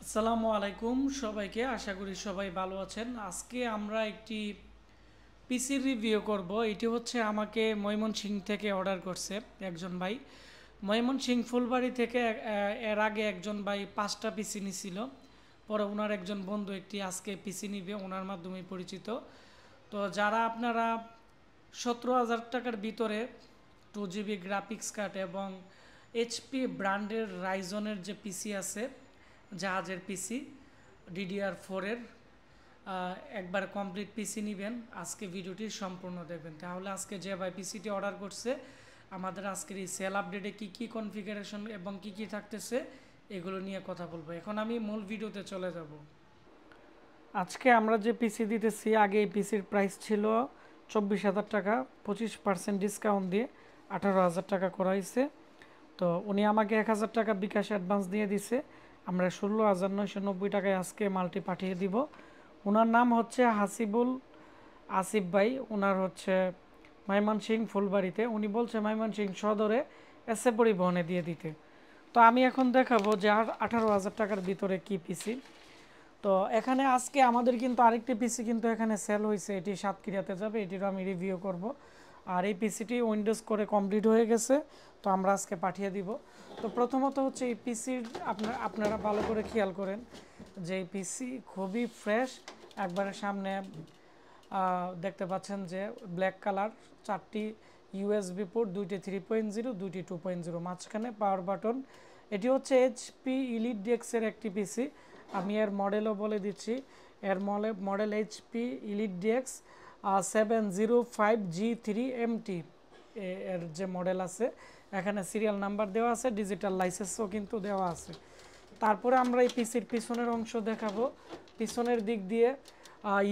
আসসালামু আলাইকুম সবাইকে, আশা করি সবাই ভালো আছেন। আজকে আমরা একটি পিসি রিভিউ করব। এটি হচ্ছে আমাকে ময়মনসিংহ থেকে অর্ডার করছে একজন ভাই। ময়মনসিংহ ফুলবাড়ি থেকে এর আগে একজন ভাই 5টা পিসি নিছিল। পরে ওনার একজন বন্ধু একটি আজকে পিসি নিবে, ওনার মাধ্যমে পরিচিত। তো যারা আপনারা 17,000 টাকার ভিতরে 2 GB গ্রাফিক্স কার্ড এবং এইচপি ব্র্যান্ডের রাইজনের যে পিসি আছে, জাহাজের পিসি DDR4-এর একবার কমপ্লিট পিসি নেবেন, আজকে ভিডিওটি সম্পূর্ণ দেখবেন। তাহলে আজকে যে ভাই পিসিটি অর্ডার করছে, আমাদের আজকের এই সেল আপডেটে কী কী কনফিগারেশন এবং কী কী থাকতেছে এগুলো নিয়ে কথা বলবো। এখন আমি মূল ভিডিওতে চলে যাব। আজকে আমরা যে পিসি দিতেছি, আগে এই পিসির প্রাইস ছিল 24,000 টাকা, 25% ডিসকাউন্ট দিয়ে 18,000 টাকা করা হয়েছে। তো উনি আমাকে 1,000 টাকা বিকাশ অ্যাডভান্স দিয়ে দিছে। আমরা 16,990 টাকায় আজকে মালটি পাঠিয়ে দিব। ওনার নাম হচ্ছে হাসিবুল আসিফ ভাই। ওনার হচ্ছে ময়মনসিংহ ফুলবাড়িতে। উনি বলছে ময়মনসিংহ সদরে এসএ পরিবহনে দিয়ে দিতে। তো আমি এখন দেখাবো যে 18,000 টাকার ভিতরে কি পিসি। তো এখানে আজকে আমাদের কিন্তু আরেকটি পিসি কিন্তু এখানে সেল হয়েছে, এটি সাতক্ষীরাতে যাবে, এটিরও আমি রিভিউ করব। আর এই পিসিটি উইন্ডোজ করে কমপ্লিট হয়ে গেছে, তো আমরা আজকে পাঠিয়ে দিব। তো প্রথমত হচ্ছে এই পিসির আপনারা ভালো করে খেয়াল করেন যে এই পিসি খুবই ফ্রেশ। একবারে সামনে দেখতে পাচ্ছেন যে ব্ল্যাক কালার, 4টি ইউএসবি পোর্ট, 2টি 3.0, 2টি 2.0, মাঝখানে পাওয়ার বাটন। এটি হচ্ছে এইচপি ইলিট ডেক্সের একটি পিসি। আমি এর মডেলও বলে দিচ্ছি। এর মডেল এইচপি ইলিট ডেক্স 705G3MT এর যে মডেল আছে, এখানে সিরিয়াল নাম্বার দেওয়া আছে, ডিজিটাল লাইসেন্সও কিন্তু দেওয়া আছে। তারপরে আমরা এই পিসির পিছনের অংশ দেখাবো। পিছনের দিক দিয়ে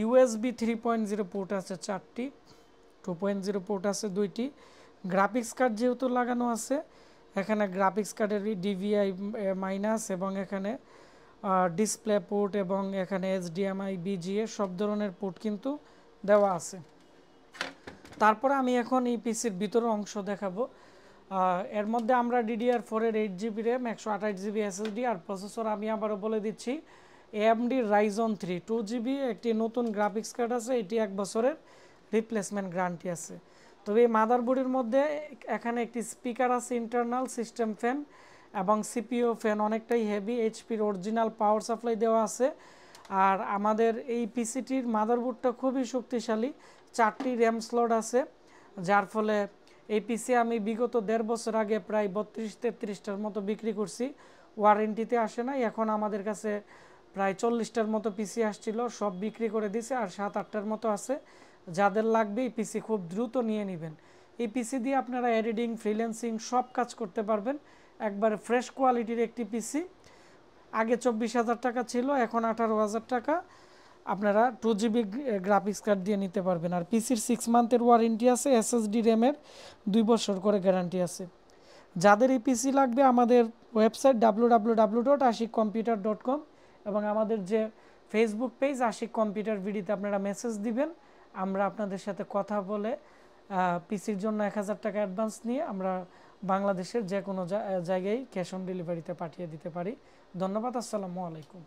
ইউএসবি 3.0 পোর্ট আছে 4টি, 2.0 পোর্ট আছে 2টি। গ্রাফিক্স কার্ড যেহেতু লাগানো আছে, এখানে গ্রাফিক্স কার্ডের ডিভিআই মাইনাস এবং এখানে ডিসপ্লে পোর্ট এবং এখানে এইচডিএমআই বিজিএ সব ধরনের পোর্ট কিন্তু দেওয়া আছে। তারপরে আমি এখন এই পিসির ভিতরের অংশ দেখাবো। এর মধ্যে আমরা DDR4-এর 8GB র্যাম, 128GB SSD আর প্রসেসর আমি আবারও বলে দিচ্ছি AMD Ryzen 3 2GB একটি নতুন গ্রাফিক্স কার্ড আছে। এটি 1 বছরের রিপ্লেসমেন্ট গ্যারান্টি আছে। তবে এই মাদারবোর্ডের মধ্যে এখানে একটি স্পিকার আছে, ইন্টারনাল সিস্টেম ফ্যান এবং সিপিইউ ফ্যান অনেকটাই হেভি, এইচপির অরিজিনাল পাওয়ার সাপ্লাই দেওয়া আছে। আর আমাদের এই পিসিটির মাদারবোর্ডটা খুবই শক্তিশালী, 4টি র্যাম স্লট আছে, যার ফলে এই পিসি আমি বিগত 1.5 বছর আগে প্রায় 32-33টার মতো বিক্রি করছি, ওয়ারেন্টিতে আসে নাই। এখন আমাদের কাছে প্রায় 40টার মতো পিসি আসছিল, সব বিক্রি করে দিছে, আর 7-8টার মতো আছে। যাদের লাগবে এই পিসি খুব দ্রুত নিয়ে নেবেন। এই পিসি দিয়ে আপনারা এডিটিং, ফ্রিল্যান্সিং সব কাজ করতে পারবেন। একবারে ফ্রেশ কোয়ালিটির একটি পিসি। আগে 24,000 টাকা ছিল, এখন 18,000 টাকা আপনারা 2GB গ্রাফিক্স কার্ড দিয়ে নিতে পারবেন। আর পিসির 6 মান্থের ওয়ারেন্টি আছে, এসএসডি র্যামের 2 বছর করে গ্যারান্টি আছে। যাদের এই পিসি লাগবে, আমাদের ওয়েবসাইট www.ashikcomputer.com এবং আমাদের যে ফেসবুক পেজ আশিক কম্পিউটার ভিডিওতে আপনারা মেসেজ দিবেন। আমরা আপনাদের সাথে কথা বলে পিসির জন্য 1,000 টাকা অ্যাডভান্স নিয়ে আমরা বাংলাদেশের যে কোনো জায়গায় ক্যাশ অন ডেলিভারিতে পাঠিয়ে দিতে পারি। ধন্যবাদ। আসসালামু আলাইকুম।